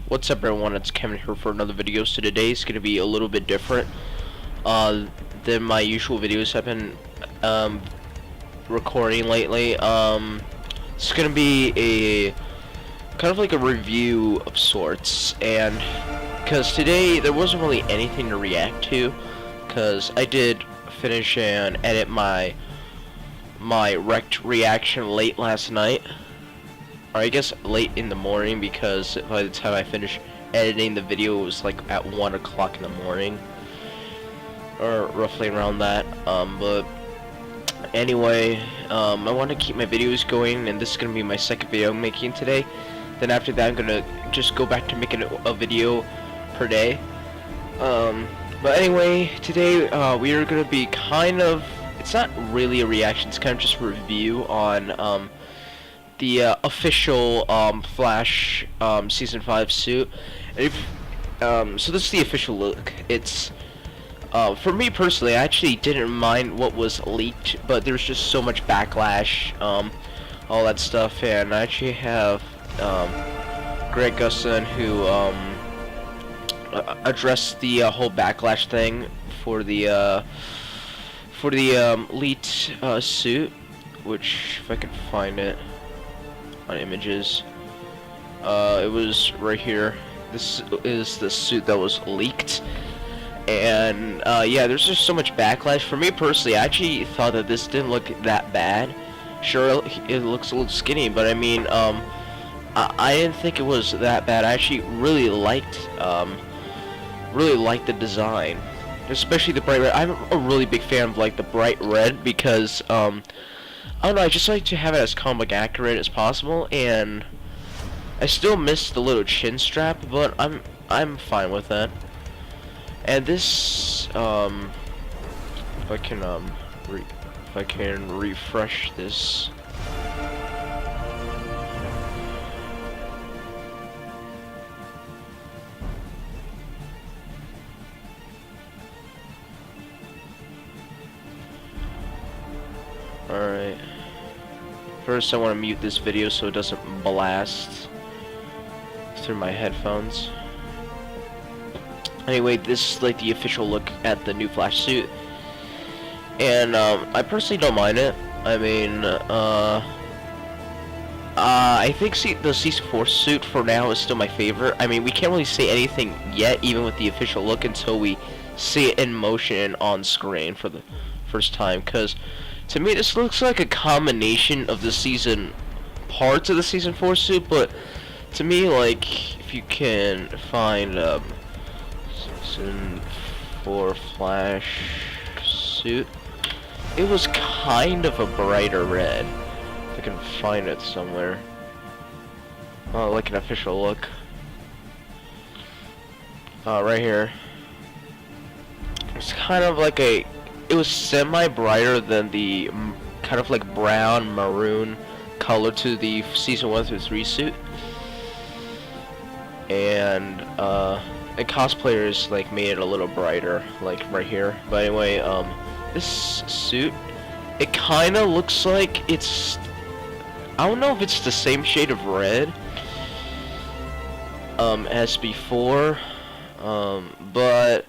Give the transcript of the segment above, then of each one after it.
What's up, everyone? It's Kevin here for another video. So today is going to be a little bit different than my usual videos I've been recording lately. It's going to be a kind of like a review of sorts, and because today there wasn't really anything to react to, because I did finish and edit my wrecked reaction late last night. Or I guess late in the morning, because by the time I finished editing the video it was like at 1 o'clock in the morning, or roughly around that. But anyway, I want to keep my videos going, and this is going to be my second video I'm making today. Then after that I'm going to just go back to making a video per day. But anyway, today we are going to be kind of, it's not really a reaction, it's kind of just a review on the official Flash season 5 suit. And if, so this is the official look. It's for me personally, I actually didn't mind what was leaked, but there's just so much backlash, all that stuff, and I actually have Greg Gustin, who addressed the whole backlash thing for the elite suit, which, if I can find it on images, it was right here. This is the suit that was leaked, and yeah, there's just so much backlash. For me personally, I actually thought that this didn't look that bad. Sure, it looks a little skinny, but I mean, I didn't think it was that bad. I actually really liked the design, especially the bright red. I'm a really big fan of like the bright red, because I don't know, I just like to have it as comic accurate as possible, and I still miss the little chin strap, but I'm fine with that. And this, if I can refresh this. Alright. First, I want to mute this video so it doesn't blast through my headphones. Anyway, this is like the official look at the new Flash suit. And I personally don't mind it. I mean, I think the Season 4 suit for now is still my favorite. I mean, we can't really say anything yet, even with the official look, until we see it in motion on screen for the first time, because to me this looks like a combination of the parts of the Season 4 suit, but to me, like, if you can find Season 4 Flash suit, it was kind of a brighter red. If I can find it somewhere. Oh, like an official look. Right here. It's kind of like it was semi-brighter than the kind of like brown maroon color to the season 1 through 3 suit, and cosplayers like made it a little brighter, like right here. But anyway, this suit, it kind of looks like it's, I don't know if it's the same shade of red as before, but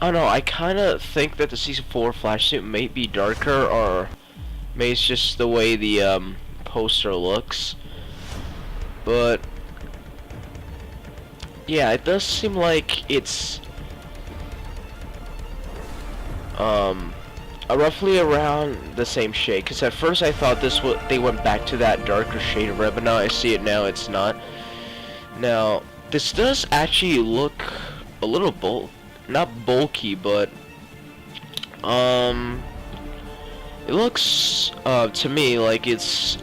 I don't know, I kind of think that the Season 4 Flash suit may be darker, or maybe it's just the way the poster looks. But yeah, it does seem like it's roughly around the same shade, because at first I thought they went back to that darker shade of red, but now I see it now, it's not. Now, this does actually look a little not bulky, but it looks to me like it's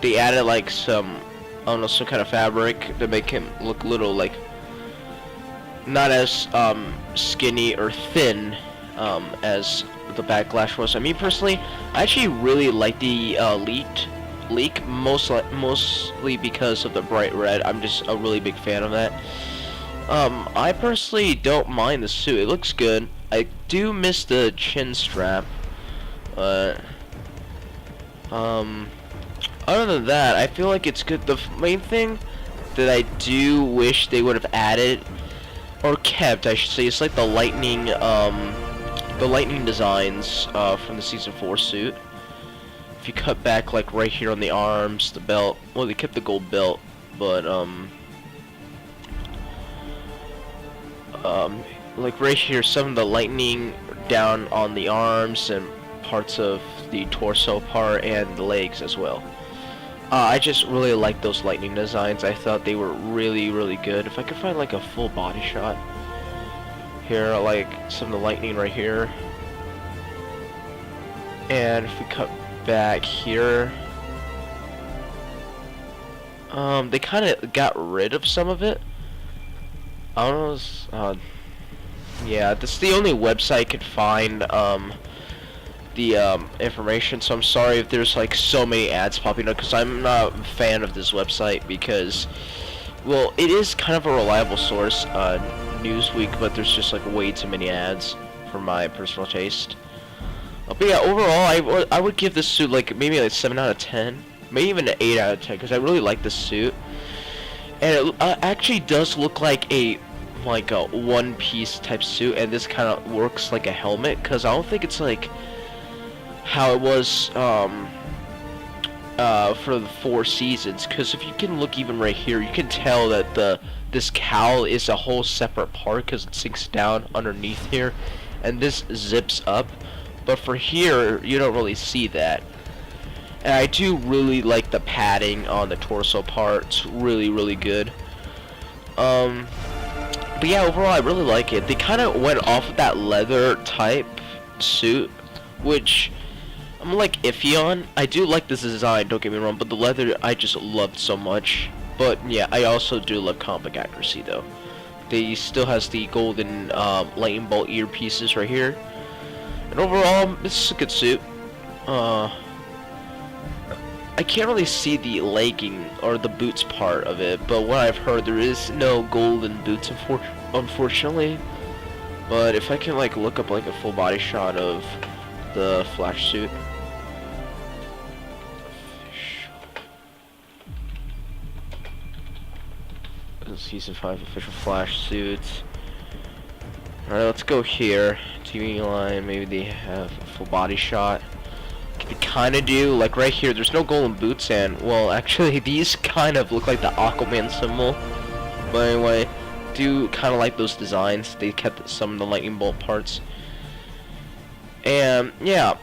they added like some, I don't know, some kind of fabric to make him look a little like not as skinny or thin as the backlash was. I mean, personally, I actually really like the leak, mostly because of the bright red. I'm just a really big fan of that. I personally don't mind the suit. It looks good. I do miss the chin strap, but other than that, I feel like it's good. The main thing that I do wish they would have added, or kept, I should say, is like the lightning designs from the season 4 suit. If you cut back like right here on the arms, the belt, well, they kept the gold belt, but like right here, some of the lightning down on the arms and parts of the torso part and the legs as well. I just really like those lightning designs. I thought they were really, really good. If I could find like a full body shot here, like some of the lightning right here, and if we cut back here, they kind of got rid of some of it. I don't know. Yeah, this is the only website I could find the information, so I'm sorry if there's like so many ads popping up, because I'm not a fan of this website, because, well, it is kind of a reliable source, Newsweek, but there's just like way too many ads for my personal taste. But yeah, overall, I would give this suit like maybe like 7 out of 10, maybe even an 8 out of 10, because I really like this suit, and it actually does look like a one-piece type suit, and this kind of works like a helmet, because I don't think it's like how it was for the 4 seasons, because if you can look even right here, you can tell that this cowl is a whole separate part, because it sinks down underneath here, and this zips up, but for here you don't really see that. And I do really like the padding on the torso part. It's really, really good. But yeah, overall I really like it. They kind of went off of that leather type suit, which I'm like iffy on. I do like this design, don't get me wrong, but the leather I just loved so much. But yeah, I also do love comic accuracy though. They still has the golden lightning bolt earpieces right here. And overall, this is a good suit. I can't really see the legging or the boots part of it, but what I've heard, there is no golden boots, unfortunately. But if I can like look up like a full body shot of the Flash suit. Season 5 official Flash suits. Alright, let's go here. TV line, maybe they have a full body shot. They kind of do, like right here, there's no golden boots, and, well, actually, these kind of look like the Aquaman symbol. But anyway, do kind of like those designs. They kept some of the lightning bolt parts. And, yeah,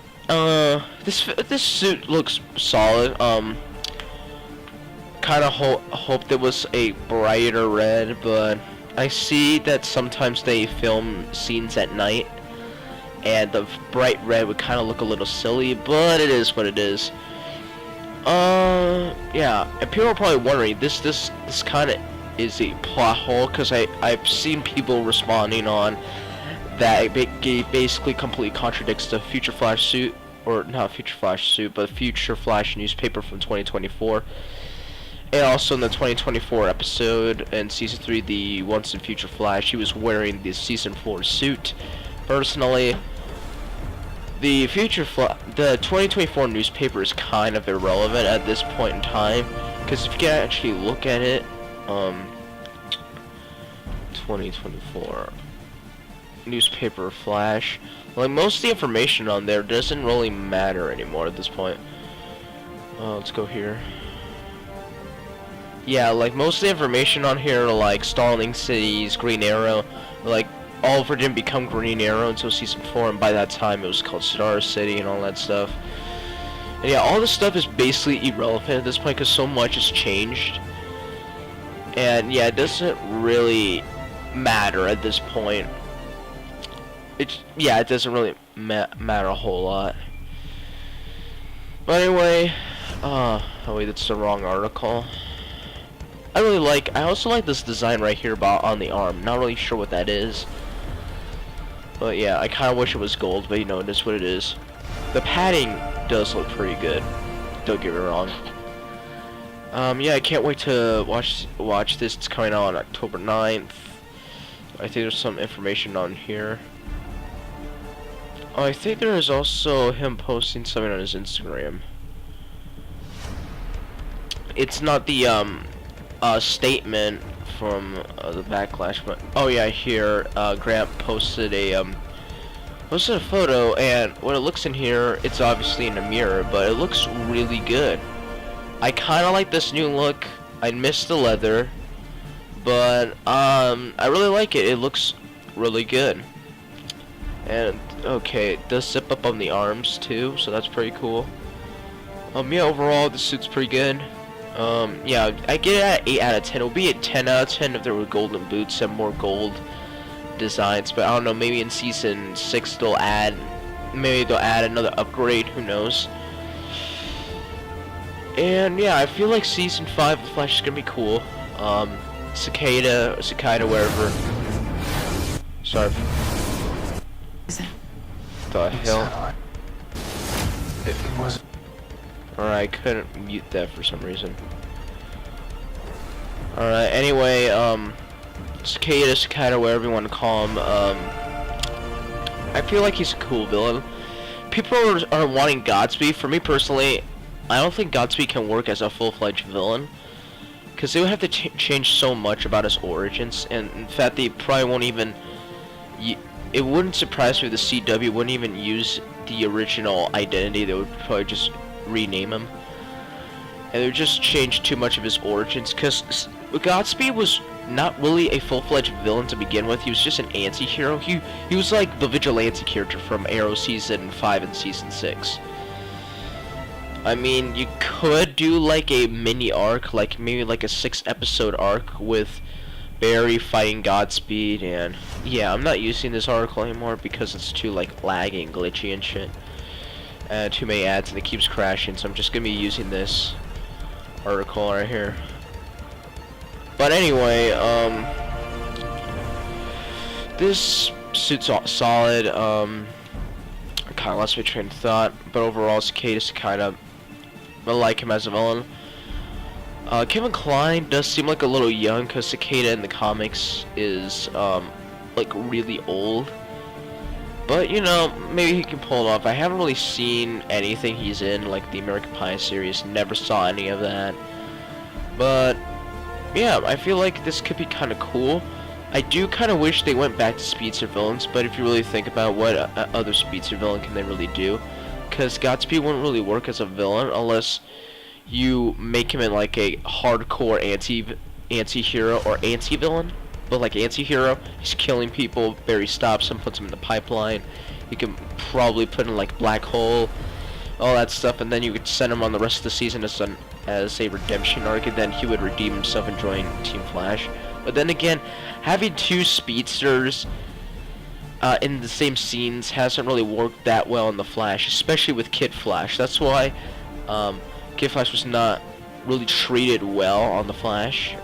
this suit looks solid. Kind of hope there was a brighter red, but I see that sometimes they film scenes at night, and the bright red would kind of look a little silly, but it is what it is. Yeah, and people are probably wondering, this kind of is a plot hole, because I've seen people responding on that it basically completely contradicts the Future Flash suit, or not Future Flash suit, but Future Flash newspaper from 2024. And also in the 2024 episode in Season 3, the Once and Future Flash, he was wearing the Season 4 suit. Personally, the 2024 newspaper is kind of irrelevant at this point in time, because if you can actually look at it, 2024 newspaper Flash, like most of the information on there doesn't really matter anymore at this point. Let's go here. Yeah, like most of the information on here, like Starling Cities, Green Arrow, like all of it didn't become Green Arrow until Season 4, and by that time it was called Star City and all that stuff. And yeah, all this stuff is basically irrelevant at this point, because so much has changed. And yeah, it doesn't really matter at this point. It doesn't really matter a whole lot. But anyway, oh wait, that's the wrong article. I also like this design right here on the arm. Not really sure what that is. But yeah, I kind of wish it was gold, but you know, it is what it is. The padding does look pretty good. Don't get me wrong. Yeah, I can't wait to watch this. It's coming out on October 9th. I think there's some information on here. Oh, I think there is also him posting something on his Instagram. It's not the statement from the Backlash, but oh yeah, here Grant posted a photo, and when it looks in here, it's obviously in a mirror, but it looks really good. I kind of like this new look. I miss the leather, but I really like it. It looks really good. And okay, it does zip up on the arms too, so that's pretty cool. Yeah, overall the suit's pretty good. Yeah, I get it at 8 out of 10. It would be a 10 out of 10 if there were golden boots and more gold designs, but I don't know, maybe in season 6 they'll add another upgrade, who knows. And yeah, I feel like season 5 of Flash is gonna be cool. Cicada, wherever. Sorry. The hell? Alright, I couldn't mute that for some reason. Alright, anyway, Cicada, whatever you want to call him, I feel like he's a cool villain. People are wanting Godspeed. For me personally, I don't think Godspeed can work as a full-fledged villain, because they would have to change so much about his origins, and in fact they probably won't even, it wouldn't surprise me if the CW wouldn't even use the original identity. They would probably just rename him, and they would just change too much of his origins, because Godspeed was not really a full-fledged villain to begin with. He was just an anti-hero. He was like the vigilante character from Arrow season 5 and season 6. I mean, you could do like a mini arc, like maybe like a 6-episode arc with Barry fighting Godspeed, and yeah, I'm not using this article anymore because it's too like laggy and glitchy and shit. Too many ads and it keeps crashing, so I'm just gonna be using this article right here. But anyway, this suit's solid. I kinda lost my train of thought, but overall Cicada's kinda, I like him as a villain. Kevin Kline does seem like a little young, because Cicada in the comics is like really old. But you know, maybe he can pull it off. I haven't really seen anything he's in, like the American Pie series. Never saw any of that. But yeah, I feel like this could be kind of cool. I do kind of wish they went back to speedster villains, but if you really think about what other speedster villain can they really do, because Godspeed wouldn't really work as a villain unless you make him in like a hardcore anti-hero or anti-villain. But like anti-hero, he's killing people, Barry stops him, puts him in the pipeline. You can probably put in like black hole, all that stuff, and then you could send him on the rest of the season as a redemption arc, and then he would redeem himself and join Team Flash. But then again, having two speedsters in the same scenes hasn't really worked that well in the Flash, especially with Kid Flash. That's why Kid Flash was not really treated well on the Flash,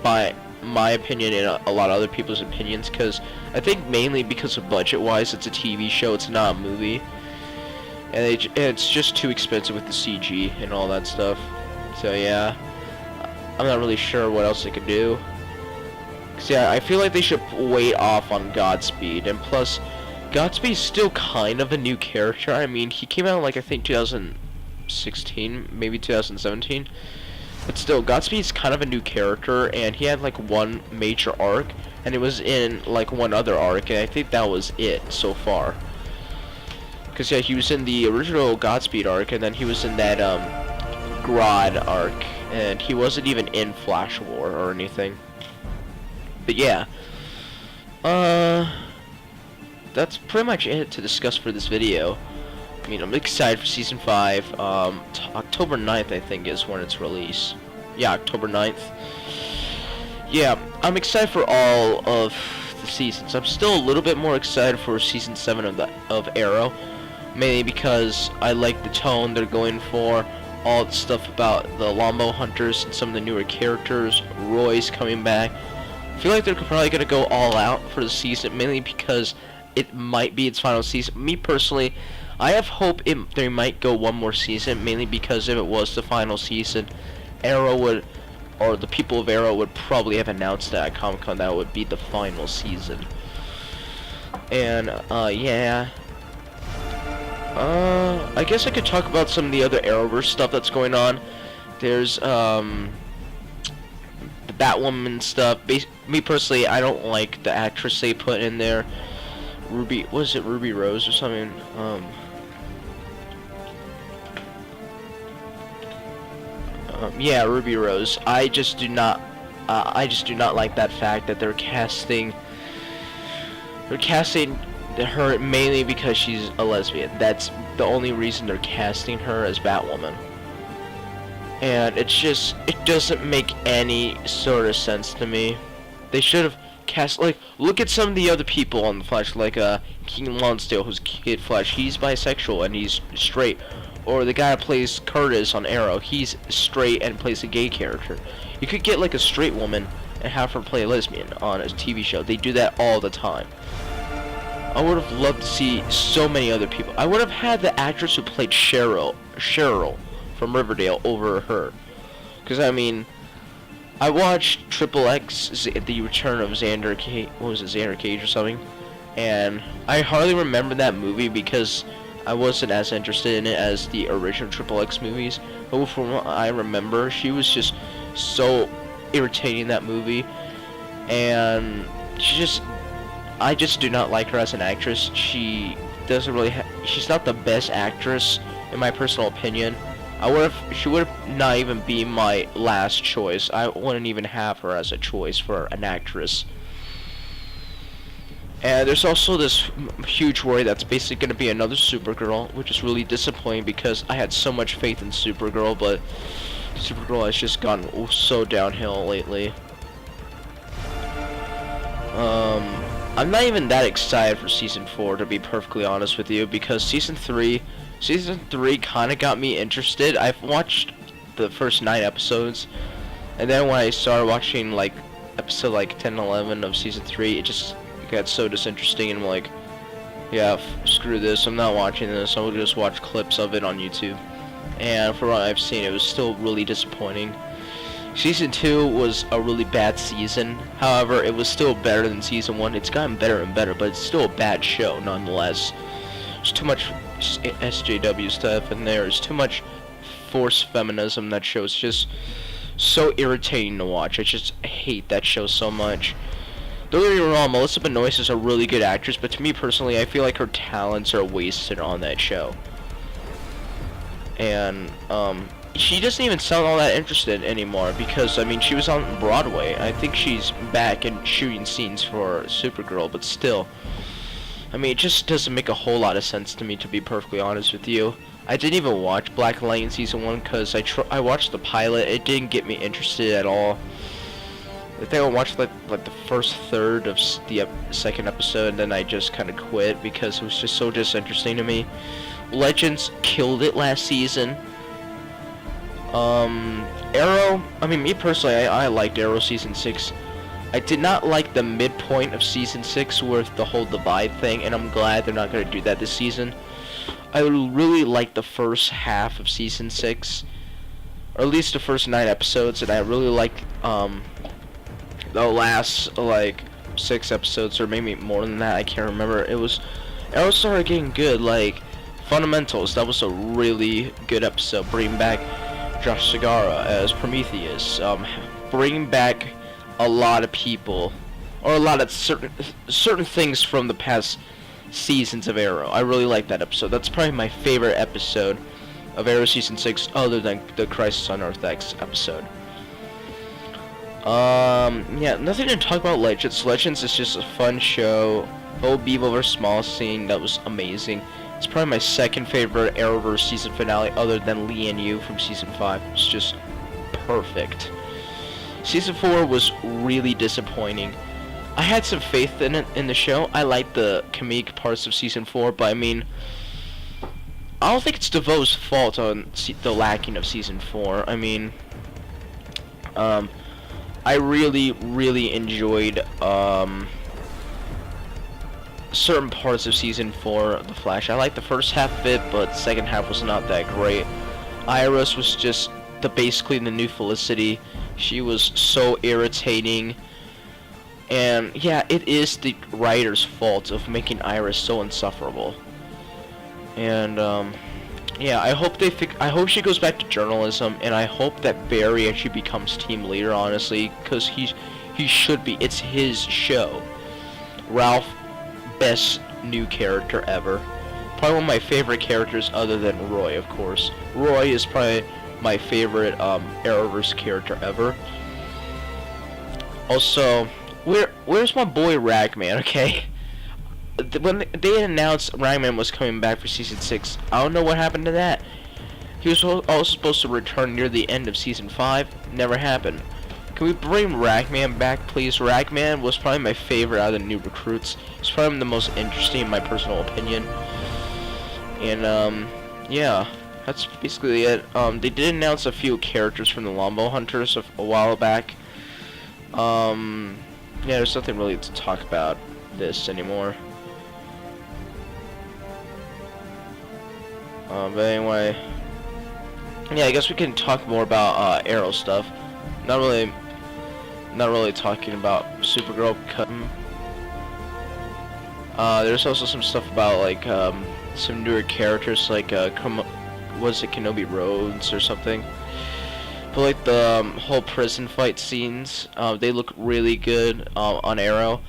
by my opinion and a lot of other people's opinions, because I think mainly because of budget-wise, it's a TV show, it's not a movie, and it's just too expensive with the CG and all that stuff. So yeah, I'm not really sure what else they could do. Cause yeah, I feel like they should wait off on Godspeed, and plus, Godspeed's still kind of a new character. I mean, he came out like I think 2016, maybe 2017. But still, Godspeed's kind of a new character, and he had like one major arc, and it was in like one other arc, and I think that was it so far. Cause yeah, he was in the original Godspeed arc, and then he was in that Grodd arc, and he wasn't even in Flash War or anything. But yeah, that's pretty much it to discuss for this video. I mean, I'm excited for Season 5. October 9th, I think, is when it's released. Yeah, October 9th. Yeah, I'm excited for all of the seasons. I'm still a little bit more excited for Season 7 of Arrow. Mainly because I like the tone they're going for. All the stuff about the Lambo Hunters and some of the newer characters. Roy's coming back. I feel like they're probably going to go all out for the season. Mainly because it might be its final season. Me, personally, I have hope they might go one more season, mainly because if it was the final season, Arrow would, or the people of Arrow would probably have announced that at Comic-Con that would be the final season. And, yeah. I guess I could talk about some of the other Arrowverse stuff that's going on. There's, the Batwoman stuff. Me personally, I don't like the actress they put in there. Was it Ruby Rose or something? Yeah, Ruby Rose. I just do not like that fact that they're casting her mainly because she's a lesbian. That's the only reason they're casting her as Batwoman. And it doesn't make any sort of sense to me. They should have cast, like, look at some of the other people on the Flash, like King Lonsdale, who's Kid Flash. He's bisexual and he's straight. Or the guy who plays Curtis on Arrow, he's straight and plays a gay character. You could get like a straight woman and have her play a lesbian on a TV show. They do that all the time. I would have loved to see so many other people. I would have had the actress who played Cheryl from Riverdale over her. Because, I mean, I watched Triple X, The Return of Xander Cage or something. And I hardly remember that movie because I wasn't as interested in it as the original Triple X movies. But from what I remember, she was just so irritating in that movie. And I just do not like her as an actress. She doesn't really she's not the best actress in my personal opinion. She would have not even be my last choice. I wouldn't even have her as a choice for an actress. And there's also this huge worry that's basically going to be another Supergirl, which is really disappointing because I had so much faith in Supergirl, but Supergirl has just gone so downhill lately. I'm not even that excited for Season 4, to be perfectly honest with you, because Season 3 kind of got me interested. I've watched the first 9 episodes, and then when I started watching, like, episode, like, 10 and 11 of Season 3, it just got so disinteresting, and I'm like, yeah, screw this, I'm not watching this, I'll just watch clips of it on YouTube. And for what I've seen, it was still really disappointing. Season 2 was a really bad season. However, it was still better than Season 1. It's gotten better and better, but it's still a bad show nonetheless. There's too much SJW stuff in there. There's too much forced feminism. That show is just so irritating to watch. I hate that show so much. Don't get me wrong, Melissa Benoist is a really good actress, but to me personally, I feel like her talents are wasted on that show. And, she doesn't even sound all that interested anymore because, I mean, she was on Broadway. I think she's back and shooting scenes for Supergirl, but still. I mean, it just doesn't make a whole lot of sense to me, to be perfectly honest with you. I didn't even watch Black Lightning Season 1 because I watched the pilot. It didn't get me interested at all. I think I watched like the first third of the second episode, and then I just kind of quit because it was just so disinteresting to me. Legends killed it last season. Arrow, I mean, me personally, I liked Arrow Season 6. I did not like the midpoint of Season 6 with the whole divide thing, and I'm glad they're not going to do that this season. I really liked the first half of Season 6, or at least the first 9 episodes, and I really liked, the last, like, 6 episodes, or maybe more than that, I can't remember. Arrow started getting good, like, Fundamentals, that was a really good episode, bringing back Josh Segarra as Prometheus, bringing back a lot of people, or a lot of certain things from the past seasons of Arrow. I really like that episode. That's probably my favorite episode of Arrow Season 6, other than the Crisis on Earth X episode. Yeah, nothing to talk about Legends. Legends is just a fun show. Old Bevo vs. Small Scene, that was amazing. It's probably my second favorite Arrowverse season finale, other than Lee and You from Season 5. It's just perfect. Season 4 was really disappointing. I had some faith in it, in the show. I liked the comedic parts of Season 4, but I mean, I don't think it's DeVoe's fault on the lacking of Season 4. I mean, I really enjoyed, certain parts of Season 4 of The Flash. I liked the first half of it, but the second half was not that great. Iris was just basically the new Felicity. She was so irritating. And yeah, it is the writer's fault of making Iris so insufferable. And Yeah, I hope she goes back to journalism, and I hope that Barry actually becomes team leader, honestly, because he should be. It's his show. Ralph, best new character ever. Probably one of my favorite characters other than Roy, of course. Roy is probably my favorite Arrowverse character ever. Also, where's my boy Ragman, okay? When they announced Ragman was coming back for Season 6, I don't know what happened to that. He was also supposed to return near the end of Season 5. Never happened. Can we bring Ragman back, please? Ragman was probably my favorite out of the new recruits. He's probably the most interesting in my personal opinion. And, yeah, that's basically it. They did announce a few characters from the Lombo Hunters a while back. Yeah, there's nothing really to talk about this anymore. But anyway, yeah, I guess we can talk more about Arrow stuff. Not really talking about Supergirl. There's also some stuff about like some newer characters, like was it Kenobi Rhodes or something? But like the whole prison fight scenes, they look really good on Arrow.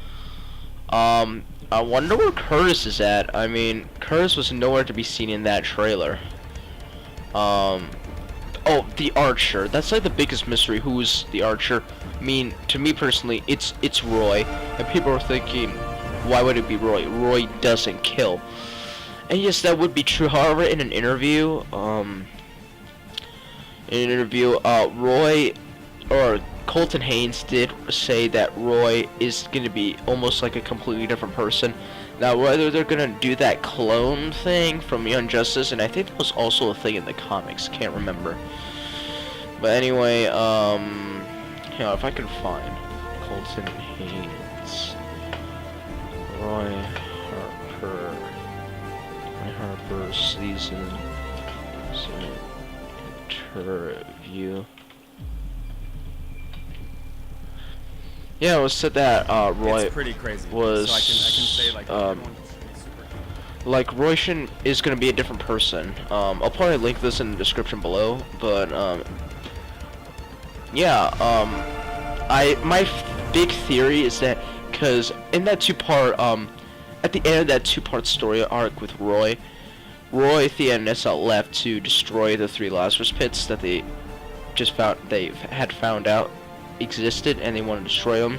I wonder where Curtis is at. I mean, Curtis was nowhere to be seen in that trailer. Oh, the Archer. That's like the biggest mystery. Who's the Archer? I mean, to me personally, it's Roy. And people are thinking, why would it be Roy? Roy doesn't kill. And yes, that would be true. However, in an interview, Roy or Colton Haynes did say that Roy is going to be almost like a completely different person. Now, whether they're going to do that clone thing from Young Justice, and I think that was also a thing in the comics, can't remember. But anyway, you know, if I can find Colton Haynes, Roy Harper season interview. Yeah, it was said that Roy it's pretty crazy. was so I can say like Roy is gonna be a different person. I'll probably link this in the description below, but yeah, my big theory is that because in that two-part at the end of that two-part story arc with Roy, Thea, and Nessa left to destroy the 3 Lazarus pits that they had found out existed, and they want to destroy them.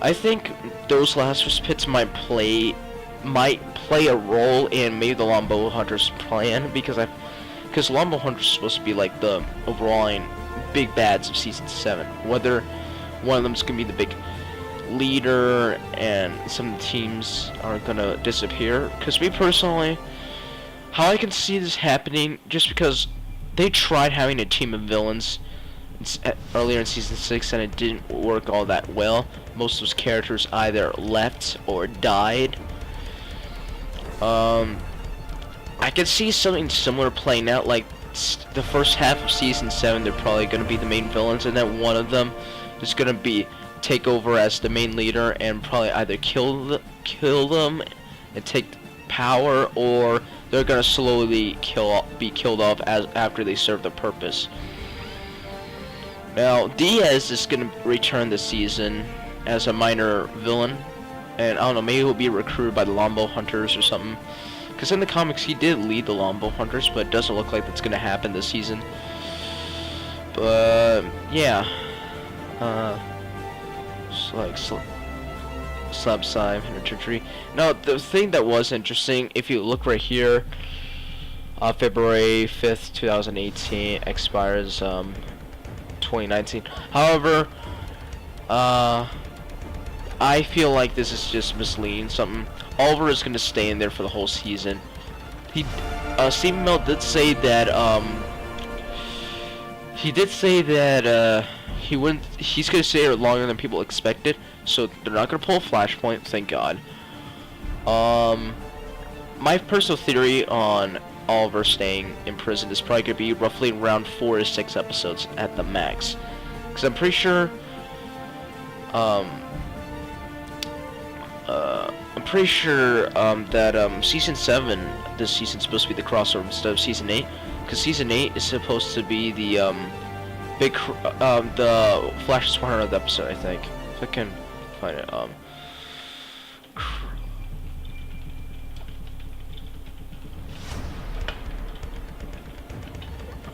I think those Lazarus pits might play a role in maybe the Lombo Hunters' plan, because Lombo Hunters is supposed to be like the overall big bads of Season 7. Whether one of them's gonna be the big leader and some of the teams are gonna disappear. Because me personally, how I can see this happening, just because they tried having a team of villains earlier in Season 6 and it didn't work all that well. Most of those characters either left or died. I could see something similar playing out, like the first half of Season 7 they're probably going to be the main villains, and then one of them is going to take over as the main leader and probably either kill them and take power, or they're going to slowly be killed off after they serve the purpose. Now, Diaz is going to return this season as a minor villain, and I don't know, maybe he'll be recruited by the Lombo Hunters or something. Because in the comics, he did lead the Lombo Hunters, but it doesn't look like that's going to happen this season. But, yeah. It's like Slab Side, Penitentiary. Now, the thing that was interesting, if you look right here, February 5th, 2018, expires, 2019. However, I feel like this is just misleading something. Oliver is going to stay in there for the whole season. Stephen Amell did say that he's going to stay there longer than people expected, so they're not going to pull a Flashpoint, thank God. My personal theory on Oliver staying in prison is probably going to be roughly around 4 to 6 episodes at the max. Because I'm pretty sure I'm pretty sure that season 7 this season's supposed to be the crossover instead of season 8, because season 8 is supposed to be the the Flash's 100th episode, I think. If I can find it.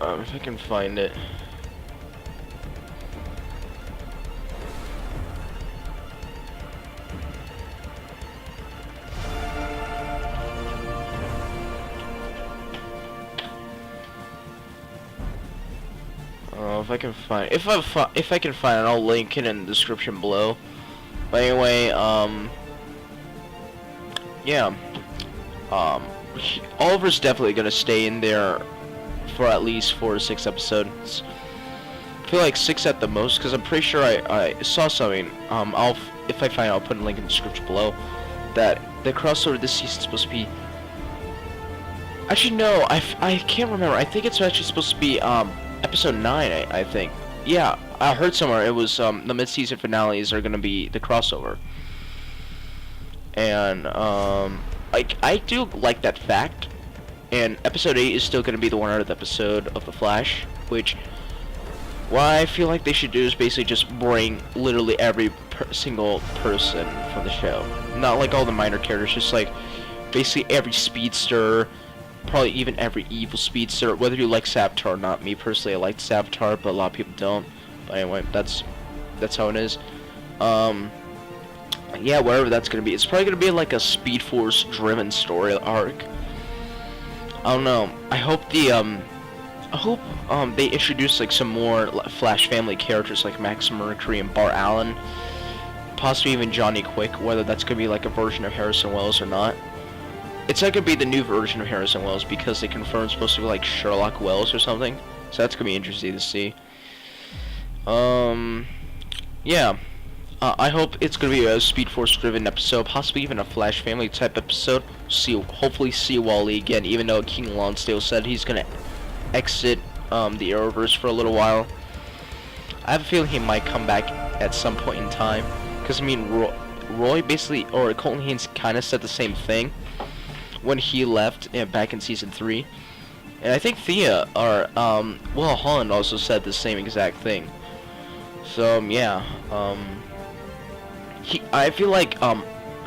If I can find it. If I can find, if I can find it, I'll link it in the description below. But anyway, yeah, Oliver's definitely gonna stay in there for at least 4 to 6 episodes. I feel like 6 at the most, because I'm pretty sure I saw something. If I find it, I'll put a link in the description below. That the crossover this season is supposed to be. Actually, no, I can't remember. I think it's actually supposed to be episode 9. I think. Yeah, I heard somewhere it was the mid-season finales are gonna be the crossover. And I do like that fact. And episode 8 is still going to be the 100th episode of The Flash, which, what I feel like they should do is basically just bring literally every single person from the show. Not like all the minor characters, just like basically every speedster, probably even every evil speedster, whether you like Savitar or not. Me personally, I like Savitar, but a lot of people don't. But anyway, that's how it is. Yeah, wherever that's going to be. It's probably going to be like a Speed Force driven story arc. I don't know. I hope they introduce like some more Flash family characters like Max Mercury and Bart Allen, possibly even Johnny Quick. Whether that's gonna be like a version of Harrison Wells or not. It's not gonna be the new version of Harrison Wells because they confirmed it's supposed to be like Sherlock Wells or something. So that's gonna be interesting to see. Yeah. I hope it's gonna be a Speed Force driven episode, possibly even a Flash family type episode. Hopefully see Wally again, even though King Lonsdale said he's gonna exit the Arrowverse for a little while. I have a feeling he might come back at some point in time, because I mean Roy basically, or Colton Haynes kind of said the same thing when he left back in season 3, and I think Thea or Will Holland also said the same exact thing. So yeah. I feel like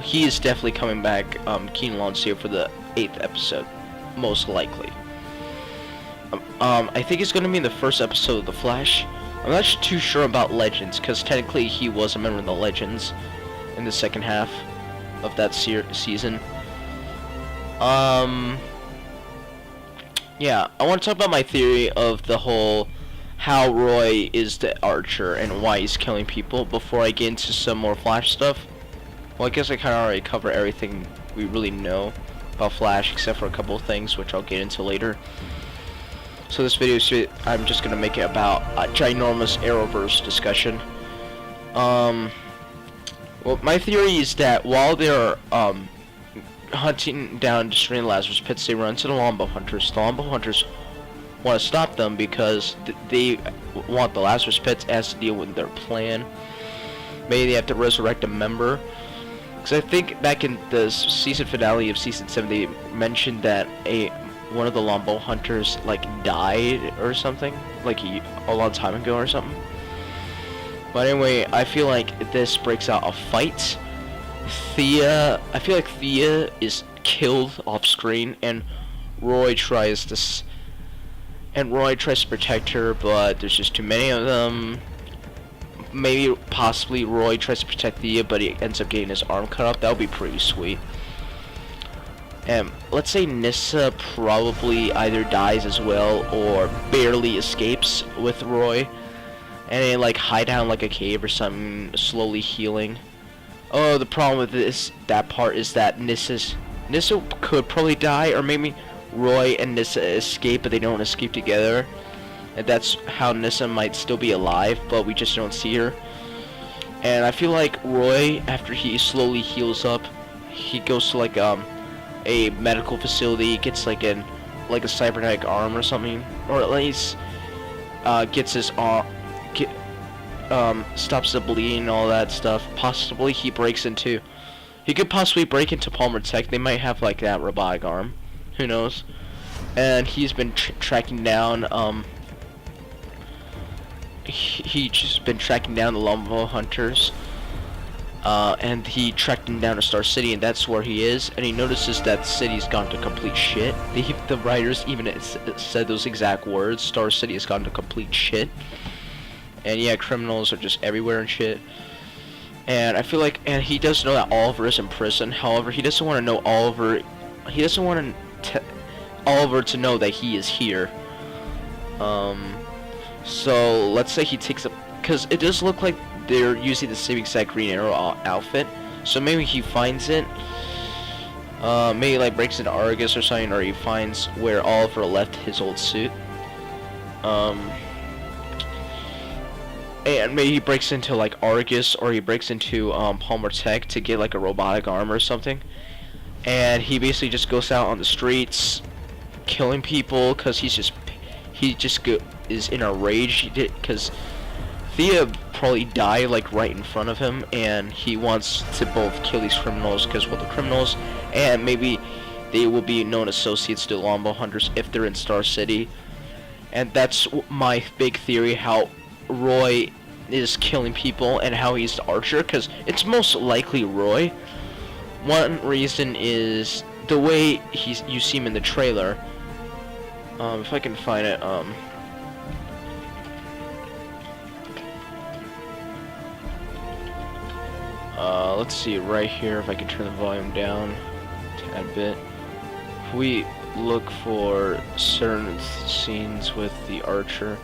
he is definitely coming back, Keenan Lonsdale, for the 8th episode, most likely. I think it's going to be in the first episode of The Flash. I'm not too sure about Legends, because technically he was a member of the Legends in the second half of that season. Yeah, I want to talk about my theory of the whole how Roy is the Archer and why he's killing people before I get into some more Flash stuff. Well, I guess I kind of already covered everything we really know about Flash, except for a couple of things, which I'll get into later. So this video, I'm just going to make it about a ginormous Arrowverse discussion. Well, my theory is that while they're hunting down and destroying Lazarus Pits, they run into the Longbow Hunters. The Longbow Hunters want to stop them because they want the Lazarus Pits as to deal with their plan. Maybe they have to resurrect a member. Because I think back in the season finale of season 7, they mentioned that one of the Longbow Hunters like died or something, like a long time ago or something. But anyway, I feel like this breaks out a fight. I feel like Thea is killed off screen, and Roy tries to protect her, but there's just too many of them. Maybe, possibly, Roy tries to protect Thea, but he ends up getting his arm cut off. That would be pretty sweet. And let's say Nyssa probably either dies as well, or barely escapes with Roy, and they like hide down like a cave or something, slowly healing. Oh, the problem with that part is that Nyssa could probably die, or maybe Roy and Nyssa escape, but they don't escape together, and that's how Nyssa might still be alive, but we just don't see her. And I feel like Roy, after he slowly heals up, he goes to like a medical facility, gets like a cybernetic arm or something, or at least gets his arm, stops the bleeding and all that stuff. Possibly he breaks into He could possibly break into Palmer Tech. They might have like that robotic arm. Who knows? And he's been tracking down. He just been tracking down the Lombo hunters. And he tracked him down to Star City, and that's where he is. And he notices that the city's gone to complete shit. The writers even said those exact words. Star City has gone to complete shit. And yeah, criminals are just everywhere and shit. And I feel like, and he does know that Oliver is in prison. However, he doesn't want to know Oliver. He doesn't want Oliver to know that he is here. So let's say he takes a, because it does look like they're using the same exact Green Arrow outfit. So maybe he finds it. Maybe like breaks into Argus or something, or he finds where Oliver left his old suit. And maybe he breaks into like Argus, or he breaks into Palmer Tech to get like a robotic arm or something. And he basically just goes out on the streets, killing people, cause he just is in a rage because Thea probably died like right in front of him, and he wants to both kill these criminals because well, the criminals, and maybe they will be known associates to Lombo hunters if they're in Star City. And that's my big theory, how Roy is killing people and how he's the archer, because it's most likely Roy. One reason is the way you see him in the trailer. If I can find it, let's see right here if I can turn the volume down a tad bit. If we look for certain scenes with the archer.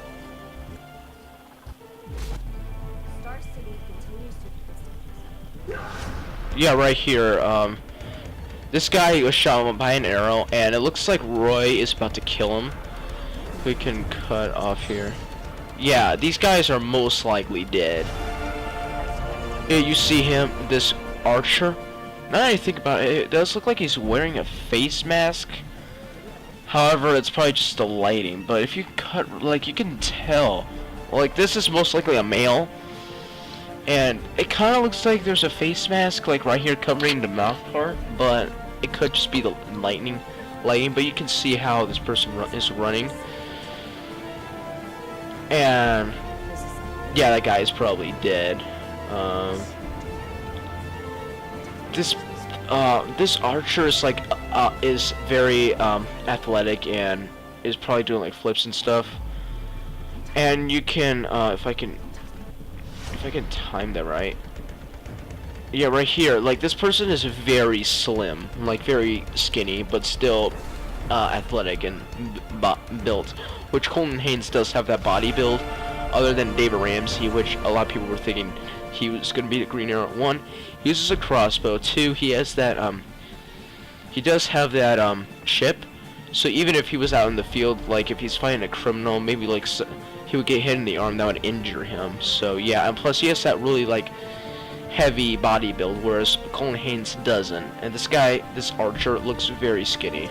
Yeah, right here. This guy was shot by an arrow, and it looks like Roy is about to kill him. We can cut off here. Yeah, these guys are most likely dead. Yeah, you see him, this archer. Now that I think about it, it does look like he's wearing a face mask. However, it's probably just the lighting. But if you cut, like, you can tell. Like, this is most likely a male. And it kind of looks like there's a face mask, like, right here covering the mouth part. But it could just be the lighting. But you can see how this person is running. And yeah, that guy is probably dead. This archer is like is very athletic and is probably doing like flips and stuff. And you can if I can time that right. Yeah, right here, like this person is very slim, like very skinny, but still athletic and built. Which Colton Haynes does have that body build, other than David Ramsey, which a lot of people were thinking he was going to be the Green Arrow. 1, he uses a crossbow. 2, he has that, he does have that, chip. So even if he was out in the field, like if he's fighting a criminal, maybe like he would get hit in the arm, that would injure him. So yeah, and plus he has that really like heavy body build, whereas Colton Haynes doesn't. And this guy, this archer, looks very skinny.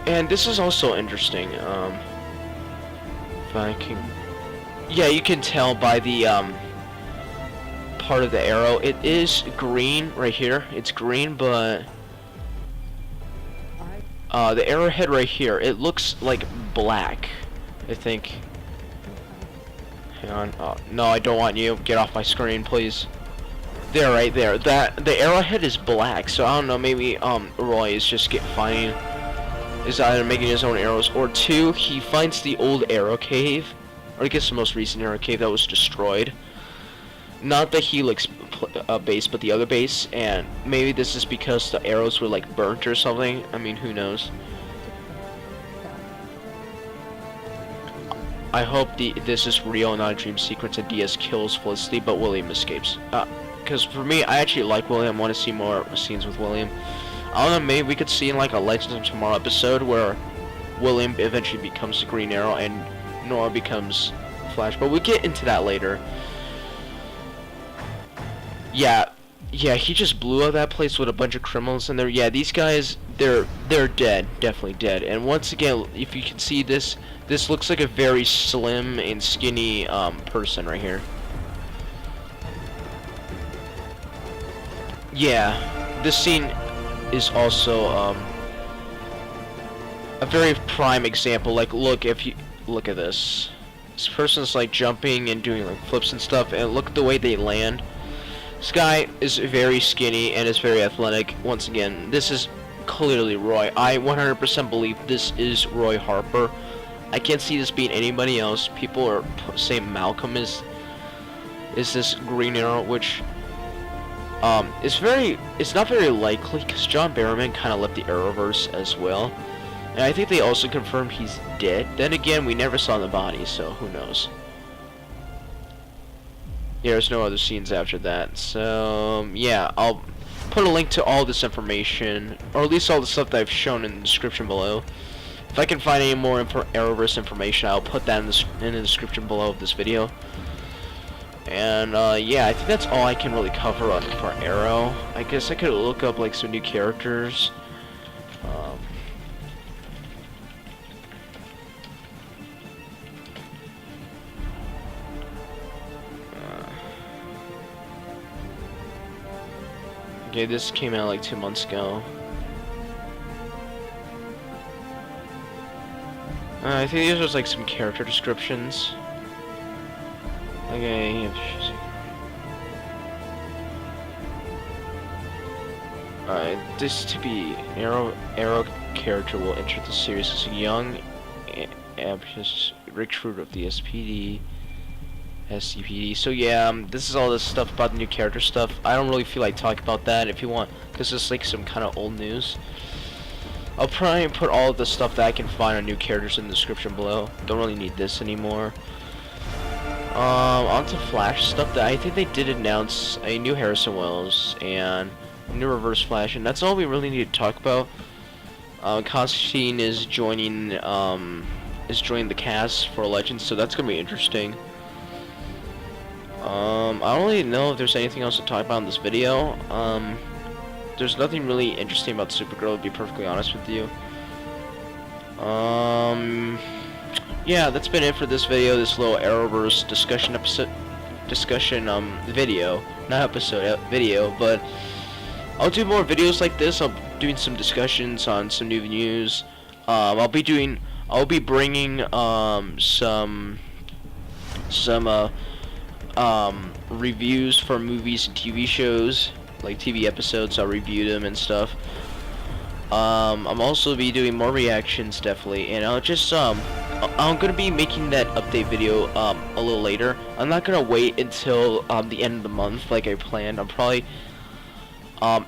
And this is also interesting, if I can, yeah, you can tell by the, part of the arrow, it is green right here, it's green, but, the arrowhead right here, it looks like black, I think. Hang on, oh, no, I don't want you, get off my screen, please. There, right there, the arrowhead is black, so I don't know, maybe, Roy is just finding, is either making his own arrows, or 2, he finds the old arrow cave, or I guess the most recent arrow cave that was destroyed. Not the Helix base, but the other base, and maybe this is because the arrows were like burnt or something. I mean, who knows? I hope this is real, not a dream sequence, and Diaz kills Felicity, but William escapes. Because for me, I actually like William, I want to see more scenes with William. I don't know, maybe we could see in like a Legends of Tomorrow episode where William eventually becomes the Green Arrow and Nora becomes Flash, but we'll get into that later. Yeah, he just blew up that place with a bunch of criminals in there. Yeah, these guys, they're dead, definitely dead. And once again, if you can see this looks like a very slim and skinny person right here. yeah, this scene is also a very prime example. Like, look, if you look at this. This person's like jumping and doing like flips and stuff, and look at the way they land. This guy is very skinny and is very athletic. Once again, this is clearly Roy. I 100% believe this is Roy Harper. I can't see this being anybody else. People are saying Malcolm is this Green Arrow, which it's not very likely because John Barrowman kind of left the Arrowverse as well. And I think they also confirmed he's dead. Then again, we never saw the body, so who knows. Yeah, there's no other scenes after that. So, yeah, I'll put a link to all this information, or at least all the stuff that I've shown in the description below. If I can find any more Arrowverse information, I'll put that in the description below of this video. And, yeah, I think that's all I can really cover on for Arrow. I guess I could look up, like, some new characters. Okay, this came out like 2 months ago. I think these was like some character descriptions. Okay, alright, this to be Arrow character will enter the series as a young, ambitious recruit of the SCPD. So yeah, this is all this stuff about the new character stuff. I don't really feel like talking about that. If you want, this is like some kind of old news. I'll probably put all of the stuff that I can find on new characters in the description below. Don't really need this anymore. On to Flash stuff. That I think they did announce a new Harrison Wells and a new Reverse Flash, and that's all we really need to talk about. Constantine is joining the cast for Legends, so that's gonna be interesting. I don't really know if there's anything else to talk about in this video. There's nothing really interesting about Supergirl, to be perfectly honest with you. Yeah, that's been it for this video, this little Arrowverse video, not episode, video, but I'll do more videos like this. I'll be doing some discussions on some new news. I'll be bringing some reviews for movies and TV shows, like TV episodes. I'll review them and stuff. I'm also be doing more reactions, definitely, and I'll just I'm gonna be making that update video a little later. I'm not gonna wait until the end of the month like I planned. I'm probably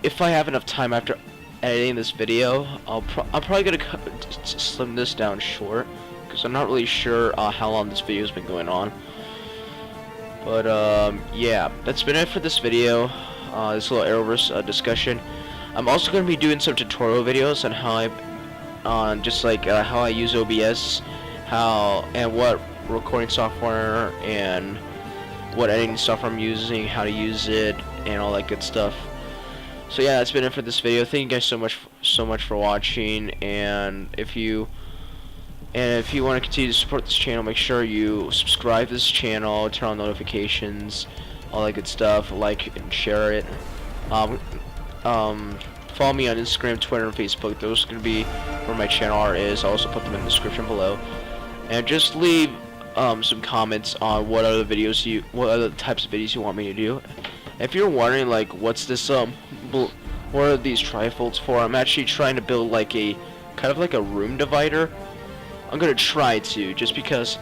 if I have enough time after editing this video, I'm probably gonna slim this down short because I'm not really sure how long this video's been going on. But yeah, that's been it for this video. This little Arrowverse discussion. I'm also going to be doing some tutorial videos on how how I use OBS, and what recording software and what editing software I'm using, how to use it, and all that good stuff. So yeah, that's been it for this video. Thank you guys so much for watching, and if you want to continue to support this channel, make sure you subscribe to this channel, turn on notifications, all that good stuff, like and share it. Follow me on Instagram, Twitter, and Facebook. Those are going to be where my channel art is. I'll also put them in the description below. And just leave some comments on what other types of videos you want me to do. If you're wondering, like, what's this what are these trifolds for? I'm actually trying to build like a kind of like a room divider. I'm gonna try to, just because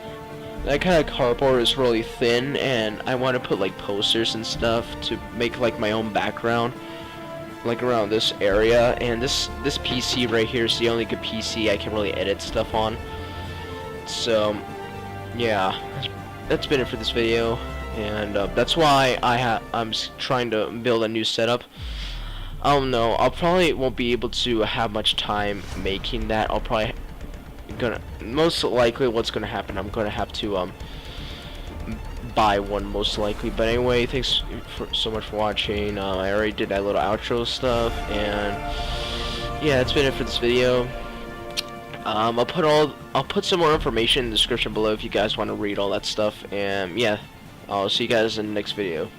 that kind of cardboard is really thin, and I want to put like posters and stuff to make like my own background, like around this area. And this PC right here is the only good PC I can really edit stuff on. So yeah, that's been it for this video, and that's why I'm trying to build a new setup. I don't know, I'll probably won't be able to have much time making that. I'll probably most likely what's gonna happen, I'm gonna have to buy one, most likely. But anyway, thanks so much for watching. I already did that little outro stuff, and yeah, that's been it for this video. I'll put some more information in the description below if you guys want to read all that stuff, and yeah, I'll see you guys in the next video.